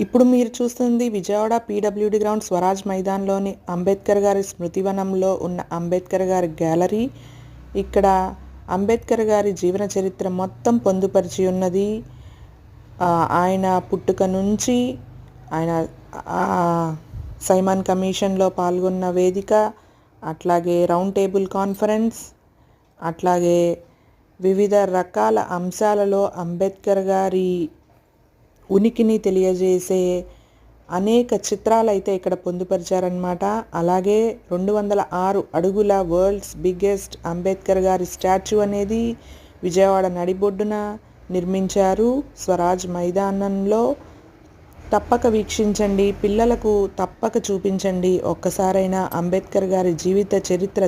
ఇప్పుడు మీరు చూస్తుంది విజయవాడ పీడబ్ల్యూడి గ్రౌండ్ స్వరాజ్ మైదాన్లోని అంబేద్కర్ గారి స్మృతివనంలో ఉన్న అంబేద్కర్ గారి గ్యాలరీ. ఇక్కడ అంబేద్కర్ గారి జీవన చరిత్ర మొత్తం పొందుపరిచి ఉన్నది. ఆయన పుట్టుక నుంచి ఆయన సైమన్ కమిషన్లో పాల్గొన్న వేదిక, అట్లాగే రౌండ్ టేబుల్ కాన్ఫరెన్స్, అట్లాగే వివిధ రకాల అంశాలలో అంబేద్కర్ గారి ఉనికిని తెలియజేసే అనేక చిత్రాలు అయితే ఇక్కడ పొందుపరిచారనమాట. అలాగే 206 అడుగుల వరల్డ్స్ బిగ్గెస్ట్ అంబేద్కర్ గారి స్టాచ్యూ అనేది విజయవాడ నడిబొడ్డున నిర్మించారు స్వరాజ్ మైదానంలో. తప్పక వీక్షించండి, పిల్లలకు తప్పక చూపించండి. ఒక్కసారైనా అంబేద్కర్ గారి జీవిత చరిత్ర